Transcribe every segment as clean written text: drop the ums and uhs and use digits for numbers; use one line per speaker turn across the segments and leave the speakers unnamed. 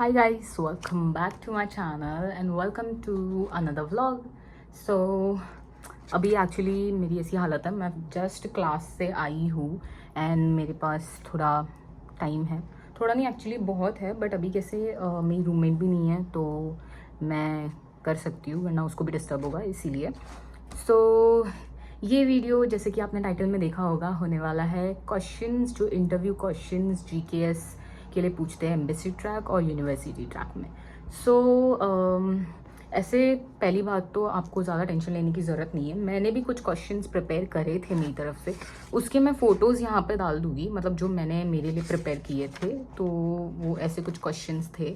Hi guys, welcome back to my channel and welcome to another vlog. So अभी actually मेरी ऐसी हालत है, मैं जस्ट क्लास से आई हूँ एंड मेरे पास थोड़ा टाइम है, थोड़ा नहीं एक्चुअली बहुत है, बट अभी कैसे मेरी रूममेट भी नहीं है तो मैं कर सकती हूँ, वरना उसको भी डिस्टर्ब होगा, इसीलिए। सो ये वीडियो जैसे कि आपने टाइटल में देखा होगा होने वाला है क्वेश्चंस, जो इंटरव्यू क्वेश्चंस जीकेएस के लिए पूछते हैं एम्बेसी ट्रैक और यूनिवर्सिटी ट्रैक में। ऐसे पहली बात तो आपको ज़्यादा टेंशन लेने की ज़रूरत नहीं है। मैंने भी कुछ क्वेश्चंस प्रिपेयर करे थे मेरी तरफ से, उसके मैं फ़ोटोज़ यहाँ पे डाल दूँगी, मतलब जो मैंने मेरे लिए प्रिपेयर किए थे, तो वो ऐसे कुछ क्वेश्चंस थे,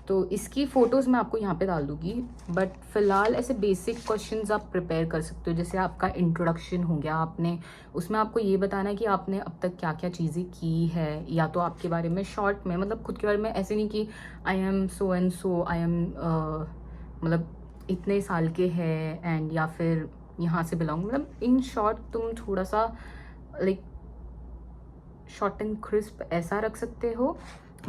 तो इसकी फ़ोटोज़ मैं आपको यहाँ पे डाल दूँगी। बट फ़िलहाल ऐसे बेसिक क्वेश्चंस आप प्रिपेयर कर सकते हो, जैसे आपका इंट्रोडक्शन हो गया, आपने उसमें आपको ये बताना है कि आपने अब तक क्या क्या चीज़ें की है, या तो आपके बारे में शॉर्ट में, मतलब खुद के बारे में, ऐसे नहीं कि I am so and so, I am मतलब इतने साल के हैं एंड या फिर यहाँ से बिलोंग, मतलब इन शॉर्ट तुम थोड़ा सा लाइक शॉर्ट एंड क्रिस्प ऐसा रख सकते हो।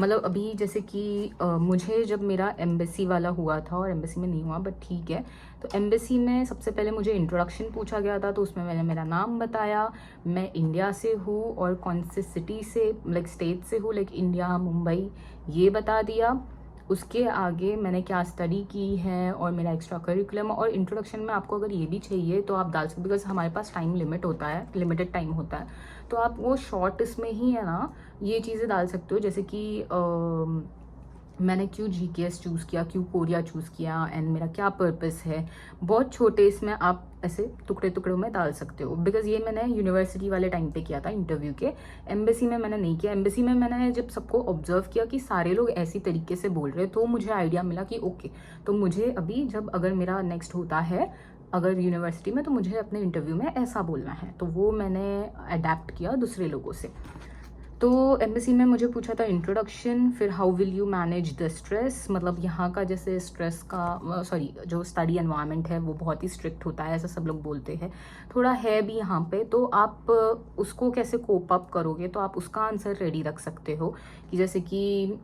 मतलब अभी जैसे कि मुझे जब मेरा एम्बेसी वाला हुआ था, और एम्बेसी में नहीं हुआ बट ठीक है, तो एम्बेसी में सबसे पहले मुझे इंट्रोडक्शन पूछा गया था, तो उसमें मैंने मेरा नाम बताया, मैं इंडिया से हूँ और कौन से सिटी से, लाइक स्टेट से हूँ, लाइक इंडिया मुंबई, ये बता दिया। उसके आगे मैंने क्या स्टडी की है और मेरा एक्स्ट्रा करिकुलम, और इंट्रोडक्शन में आपको अगर ये भी चाहिए तो आप डाल सकते, बिकॉज हमारे पास टाइम लिमिट होता है, लिमिटेड टाइम होता है, तो आप वो शॉर्ट इसमें ही है ना ये चीज़ें डाल सकते हो, जैसे कि मैंने क्यों जीकेएस चूज़ किया, क्यों कोरिया चूज़ किया एंड मेरा क्या पर्पस है। बहुत छोटे इसमें आप ऐसे टुकड़े टुकड़ों में डाल सकते हो, बिकॉज ये मैंने यूनिवर्सिटी वाले टाइम पे किया था इंटरव्यू के। एम्बेसी में मैंने नहीं किया। एम्बेसी में मैंने जब सबको ऑब्जर्व किया कि सारे लोग ऐसी तरीके से बोल रहे, तो मुझे आइडिया मिला कि ओके, तो मुझे अभी जब अगर मेरा नेक्स्ट होता है अगर यूनिवर्सिटी में, तो मुझे अपने इंटरव्यू में ऐसा बोलना है, तो वो मैंने अडेप्ट किया दूसरे लोगों से। तो एम्बेसी में मुझे पूछा था इंट्रोडक्शन, फिर how will you manage the stress, मतलब यहाँ का जैसे स्ट्रेस का सॉरी जो स्टडी एनवायरनमेंट है वो बहुत ही स्ट्रिक्ट होता है, ऐसा सब लोग बोलते हैं, थोड़ा है भी यहाँ पे, तो आप उसको कैसे कोप अप करोगे, तो आप उसका आंसर रेडी रख सकते हो कि जैसे कि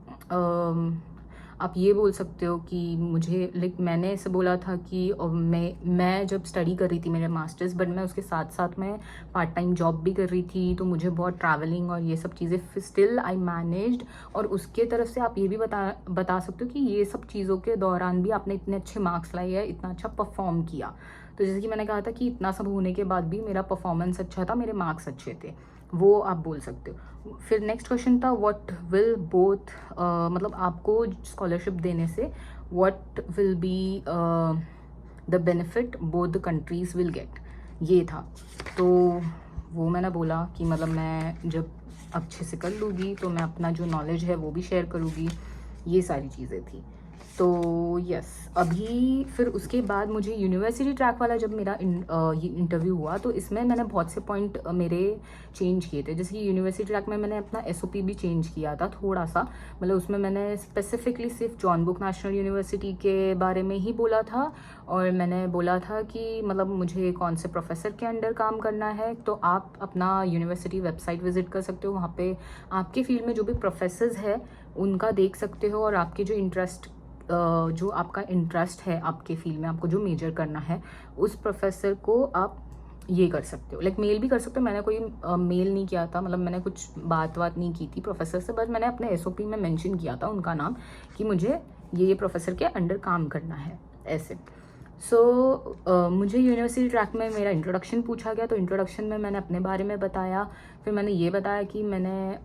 आप ये बोल सकते हो कि मुझे लाइक मैंने ऐसे बोला था कि मैं जब स्टडी कर रही थी मेरे मास्टर्स, बट मैं उसके साथ साथ मैं पार्ट टाइम जॉब भी कर रही थी, तो मुझे बहुत ट्रैवलिंग और ये सब चीज़ें, स्टिल आई मैनेज्ड। और उसके तरफ से आप ये भी बता सकते हो कि ये सब चीज़ों के दौरान भी आपने इतने अच्छे मार्क्स लाए है, इतना अच्छा परफॉर्म किया। तो जैसे कि मैंने कहा था कि इतना सब होने के बाद भी मेरा परफॉर्मेंस अच्छा था, मेरे मार्क्स अच्छे थे, वो आप बोल सकते हो। फिर नेक्स्ट क्वेश्चन था व्हाट विल बोथ, मतलब आपको स्कॉलरशिप देने से what will be the benefit both the countries will get, ये था। तो वो मैंने बोला कि मतलब मैं जब अच्छे से कर लूँगी तो मैं अपना जो नॉलेज है वो भी शेयर करूँगी, ये सारी चीज़ें थी। तो यस, अभी फिर उसके बाद मुझे यूनिवर्सिटी ट्रैक वाला जब मेरा ये इंटरव्यू हुआ, तो इसमें मैंने बहुत से पॉइंट मेरे चेंज किए थे। जैसे कि यूनिवर्सिटी ट्रैक में मैंने अपना एसओपी भी चेंज किया था थोड़ा सा, मतलब उसमें मैंने स्पेसिफिकली सिर्फ जॉन बुक नेशनल यूनिवर्सिटी के बारे में ही बोला था, और मैंने बोला था कि मतलब मुझे कौन से प्रोफेसर के अंडर काम करना है। तो आप अपना यूनिवर्सिटी वेबसाइट विजिट कर सकते हो, वहाँ पे आपके फील्ड में जो भी प्रोफेसर्स है उनका देख सकते हो, और आपके जो आपका इंटरेस्ट है आपके फील्ड में, आपको जो मेजर करना है, उस प्रोफेसर को आप ये कर सकते हो, लाइक मेल भी कर सकते हो। मैंने कोई मेल नहीं किया था, मतलब मैंने कुछ बात नहीं की थी प्रोफेसर से, बस मैंने अपने एसओपी में मेंशन किया था उनका नाम कि मुझे ये प्रोफेसर के अंडर काम करना है, ऐसे। मुझे यूनिवर्सिटी ट्रैक में मेरा इंट्रोडक्शन पूछा गया, तो इंट्रोडक्शन में मैंने अपने बारे में बताया। फिर मैंने ये बताया कि मैंने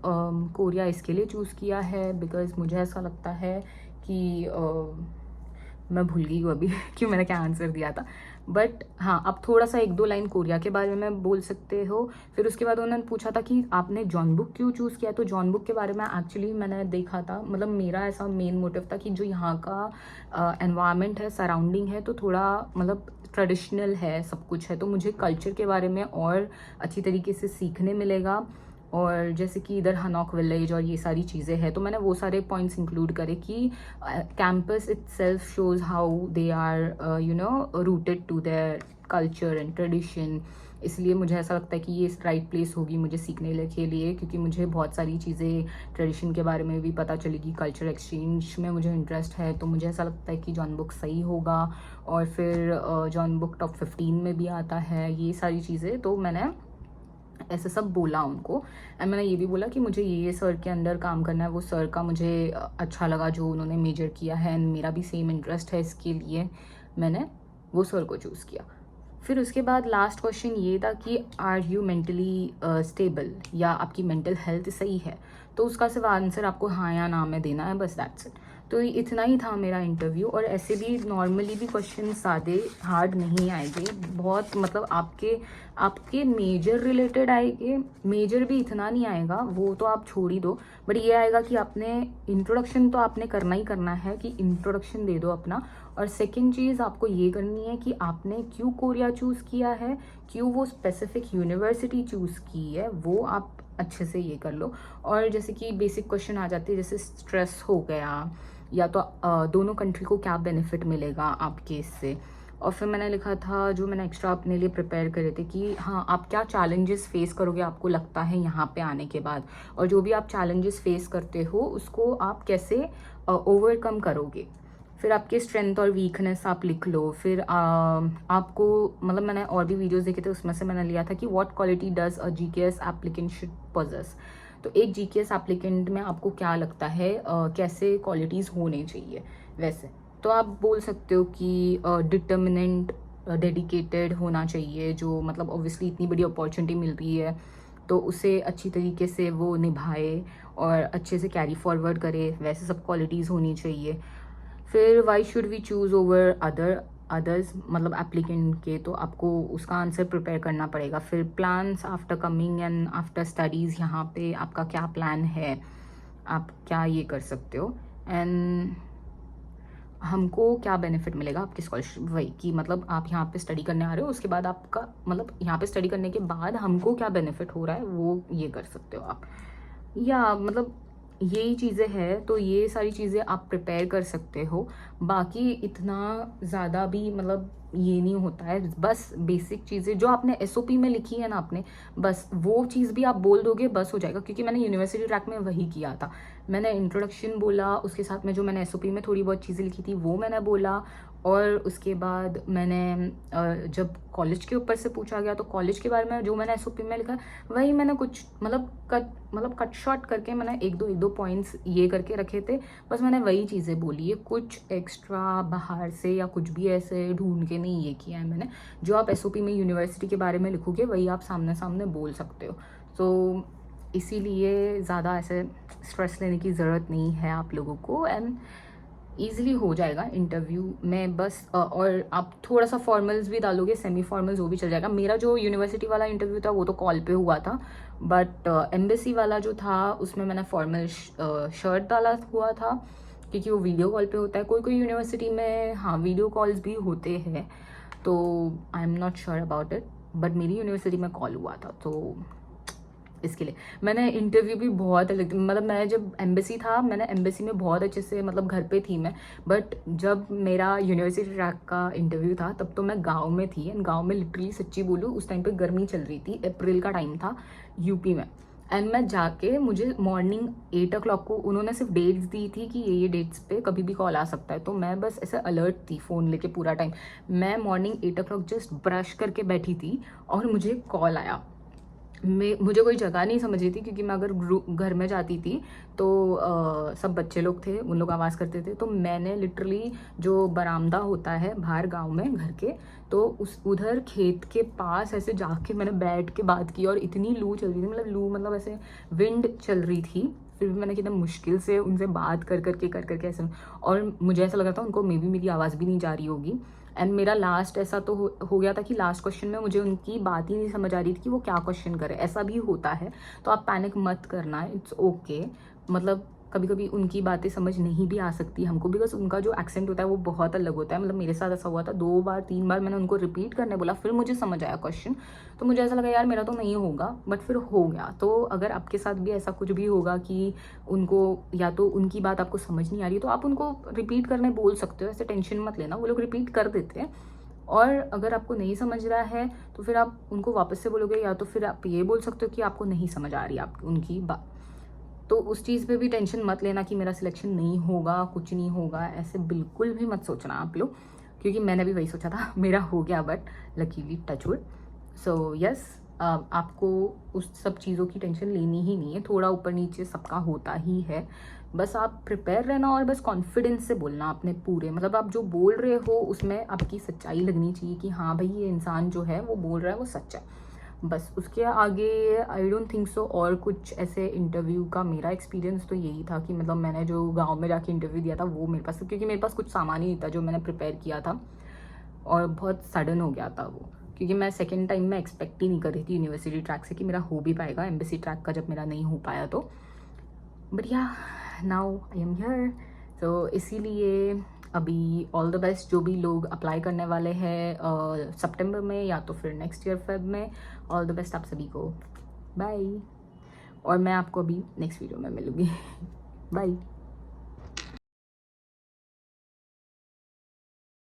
कोरिया इसके लिए चूज़ किया है बिकॉज़ मुझे ऐसा लगता है कि मैं भूल गई हूँ अभी कि मैंने क्या आंसर दिया था, बट हाँ, अब थोड़ा सा एक दो लाइन कोरिया के बारे में बोल सकते हो। फिर उसके बाद उन्होंने पूछा था कि आपने जॉन बुक क्यों चूज़ किया, तो जॉन बुक के बारे में एक्चुअली मैंने देखा था, मतलब मेरा ऐसा मेन मोटिव था कि जो यहाँ का एनवायरनमेंट है, सराउंडिंग है, तो थोड़ा मतलब ट्रेडिशनल है, सब कुछ है, तो मुझे कल्चर के बारे में और अच्छी तरीके से सीखने मिलेगा, और जैसे कि इधर हनॉक विलेज और ये सारी चीज़ें हैं, तो मैंने वो सारे पॉइंट्स इंक्लूड करे कि campus itself shows how they are rooted to their culture and tradition. इसलिए मुझे ऐसा लगता है कि ये राइट प्लेस होगी मुझे सीखने के लिए, क्योंकि मुझे बहुत सारी चीज़ें ट्रेडिशन के बारे में भी पता चलेगी, कल्चर एक्सचेंज में मुझे इंटरेस्ट है, तो मुझे ऐसा लगता है कि जॉन बुक सही होगा। और फिर जॉन बुक टॉप 15 में भी आता है, ये सारी चीज़ें। तो मैंने ऐसे सब बोला उनको, एंड मैंने ये भी बोला कि मुझे ये सर के अंदर काम करना है। वो सर का मुझे अच्छा लगा जो उन्होंने मेजर किया है, एंड मेरा भी सेम इंटरेस्ट है, इसके लिए मैंने वो सर को चूज़ किया। फिर उसके बाद लास्ट क्वेश्चन ये था कि आर यू मेंटली स्टेबल, या आपकी मेंटल हेल्थ सही है। तो उसका सिर्फ आंसर आपको हाँ या ना में देना है, बस दैट्स इट। तो इतना ही था मेरा इंटरव्यू। और ऐसे भी नॉर्मली भी क्वेश्चन सादे हार्ड नहीं आएंगे, बहुत मतलब आपके मेजर रिलेटेड आएंगे। मेजर भी इतना नहीं आएगा, वो तो आप छोड़ ही दो, बट ये आएगा कि आपने इंट्रोडक्शन तो आपने करना ही करना है, कि इंट्रोडक्शन दे दो अपना। और सेकंड चीज़ आपको ये करनी है कि आपने क्यों कोरिया चूज़ किया है, क्यों वो स्पेसिफिक यूनिवर्सिटी चूज़ की है, वो आप अच्छे से ये कर लो। और जैसे कि बेसिक क्वेश्चन आ जाते हैं, जैसे स्ट्रेस हो गया, या तो दोनों कंट्री को क्या बेनिफिट मिलेगा आपके इससे। और फिर मैंने लिखा था, जो मैंने एक्स्ट्रा अपने लिए प्रिपेयर करे थे, कि हाँ आप क्या चैलेंजेस फेस करोगे आपको लगता है यहाँ पे आने के बाद, और जो भी आप चैलेंजेस फेस करते हो उसको आप कैसे ओवरकम करोगे। फिर आपके स्ट्रेंथ और वीकनेस आप लिख लो। फिर आपको मतलब मैंने और भी वीडियोस देखे थे, उसमें से मैंने लिया था कि what quality does a GKS applicant should possess. तो एक जीकेएस एप्लीकेंट में आपको क्या लगता है कैसे क्वालिटीज़ होने चाहिए वैसे। तो आप बोल सकते हो कि डिटर्मिनेंट, डेडिकेटेड होना चाहिए, जो मतलब ऑब्वियसली इतनी बड़ी अपॉर्चुनिटी मिल रही है तो उसे अच्छी तरीके से वो निभाए और अच्छे से कैरी फॉरवर्ड करे, वैसे सब क्वालिटीज़ होनी चाहिए। फिर why should we choose over others, मतलब एप्लीकेंट के, तो आपको उसका आंसर प्रिपेयर करना पड़ेगा। फिर plans after coming and after studies, यहाँ पे आपका क्या प्लान है, आप क्या ये कर सकते हो, एंड हमको क्या बेनिफिट मिलेगा आपकी स्कॉलरशिप, वही कि मतलब आप यहाँ पे स्टडी करने आ रहे हो, उसके बाद आपका मतलब यहाँ पे स्टडी करने के बाद हमको क्या बेनिफिट हो रहा है, वो ये कर सकते हो आप। या मतलब यही चीज़ें हैं, तो ये सारी चीज़ें आप प्रिपेयर कर सकते हो। बाकी इतना ज़्यादा भी मतलब ये नहीं होता है, बस बेसिक चीज़ें जो आपने एसओपी में लिखी है ना आपने, बस वो चीज़ भी आप बोल दोगे बस हो जाएगा। क्योंकि मैंने यूनिवर्सिटी ट्रैक में वही किया था, मैंने इंट्रोडक्शन बोला, उसके साथ में जो मैंने एसओपी में थोड़ी बहुत चीज़ें लिखी थी वो मैंने बोला। और उसके बाद मैंने जब कॉलेज के ऊपर से पूछा गया तो कॉलेज के बारे में जो मैंने एसओपी में लिखा वही मैंने कुछ मतलब कट शॉर्ट करके मैंने एक दो पॉइंट्स ये करके रखे थे, बस मैंने वही चीज़ें बोली है, कुछ एक्स्ट्रा बाहर से या कुछ भी ऐसे ढूंढ के नहीं ये किया है मैंने। जो आप एसओपी में यूनिवर्सिटी के बारे में लिखोगे वही आप सामने सामने बोल सकते हो। तो इसीलिए ज़्यादा ऐसे स्ट्रेस लेने की ज़रूरत नहीं है आप लोगों को, एंड ईजिली हो जाएगा इंटरव्यू में। बस और आप थोड़ा सा फॉर्मल्स भी डालोगे, सेमी फॉर्मल्स, वो भी चल जाएगा। मेरा जो यूनिवर्सिटी वाला इंटरव्यू था वो तो कॉल पे हुआ था, बट एम्बेसी वाला जो था उसमें मैंने फॉर्मल शर्ट डाला हुआ था, क्योंकि वो वीडियो कॉल पे होता है। कोई कोई यूनिवर्सिटी में हाँ वीडियो कॉल्स भी होते हैं, तो I am not sure about it, but मेरी यूनिवर्सिटी में कॉल हुआ था, तो इसके लिए मैंने इंटरव्यू भी बहुत अलग, मतलब मैं जब एम्बेसी था मैंने एम्बेसी में बहुत अच्छे से मतलब घर पे थी मैं, बट जब मेरा यूनिवर्सिटी ट्रैक का इंटरव्यू था तब तो मैं गांव में थी, एंड गांव में लिटरली सच्ची बोलूँ उस टाइम पे गर्मी चल रही थी, अप्रैल का टाइम था यूपी में। एंड मैं जाके मुझे मॉर्निंग 8 o'clock को उन्होंने सिर्फ डेट्स दी थी कि ये डेट्स पे कभी भी कॉल आ सकता है, तो मैं बस ऐसे अलर्ट थी फ़ोन लेके पूरा टाइम। मैं मॉर्निंग 8 o'clock जस्ट ब्रश करके बैठी थी और मुझे कॉल आया। मुझे कोई जगह नहीं समझ रही थी, क्योंकि मैं अगर घर में जाती थी तो सब बच्चे लोग थे, उन लोग आवाज़ करते थे, तो मैंने लिटरली जो बरामदा होता है बाहर गांव में घर के, तो उस उधर खेत के पास ऐसे जाके मैंने बैठ के बात की, और इतनी लू चल रही थी, मतलब लू मतलब ऐसे विंड चल रही थी, फिर भी मैंने कितना मुश्किल से उनसे बात कर करके ऐसे, और मुझे ऐसा लगा था उनको मे बी मेरी आवाज़ भी नहीं जा रही होगी। एंड मेरा लास्ट ऐसा तो हो गया था कि लास्ट क्वेश्चन में मुझे उनकी बात ही नहीं समझ आ रही थी कि वो क्या क्वेश्चन करे, ऐसा भी होता है, तो आप पैनिक मत करना, इट्स ओके। मतलब कभी कभी उनकी बातें समझ नहीं भी आ सकती हमको, बिकॉज उनका जो एक्सेंट होता है वो बहुत अलग होता है। मतलब मेरे साथ ऐसा हुआ था, 2 बार 3 बार मैंने उनको रिपीट करने बोला, फिर मुझे समझ आया क्वेश्चन, तो मुझे ऐसा लगा यार मेरा तो नहीं होगा, बट फिर हो गया। तो अगर आपके साथ भी ऐसा कुछ भी होगा कि उनको या तो उनकी बात आपको समझ नहीं आ रही, तो आप उनको रिपीट करने बोल सकते हो, ऐसे टेंशन मत लेना, वो लोग रिपीट कर देते हैं। और अगर आपको नहीं समझ रहा है तो फिर आप उनको वापस से बोलोगे, या तो फिर आप ये बोल सकते हो कि आपको नहीं समझ आ रही आप उनकी बात। तो उस चीज़ पे भी टेंशन मत लेना कि मेरा सिलेक्शन नहीं होगा, कुछ नहीं होगा, ऐसे बिल्कुल भी मत सोचना आप लोग, क्योंकि मैंने भी वही सोचा था। मेरा हो गया, but luckily touchwood. So yes, आपको उस सब चीज़ों की टेंशन लेनी ही नहीं है, थोड़ा ऊपर नीचे सबका होता ही है। बस आप प्रिपेयर रहना और बस कॉन्फिडेंस से बोलना अपने पूरे, मतलब आप जो बोल रहे हो उसमें आपकी सच्चाई लगनी चाहिए कि हाँ भाई ये इंसान जो है वो बोल रहा है वो सच्चा है। बस उसके आगे आई डोंट थिंक सो और कुछ ऐसे। इंटरव्यू का मेरा एक्सपीरियंस तो यही था कि मतलब मैंने जो गांव में जाके इंटरव्यू दिया था वो मेरे पास, क्योंकि मेरे पास कुछ सामान ही नहीं था जो मैंने प्रिपेयर किया था, और बहुत सडन हो गया था वो, क्योंकि मैं सेकेंड टाइम में एक्सपेक्ट ही नहीं कर रही थी यूनिवर्सिटी ट्रैक से कि मेरा हो भी पाएगा, एम्बेसी ट्रैक का जब मेरा नहीं हो पाया तो। बट या नाउ आई एम हियर, तो इसीलिए अभी ऑल द बेस्ट जो भी लोग अप्लाई करने वाले हैं सितंबर में या तो फिर नेक्स्ट ईयर फेब में, ऑल द बेस्ट आप सभी को। बाय। और मैं आपको अभी नेक्स्ट वीडियो में मिलूँगी। बाय।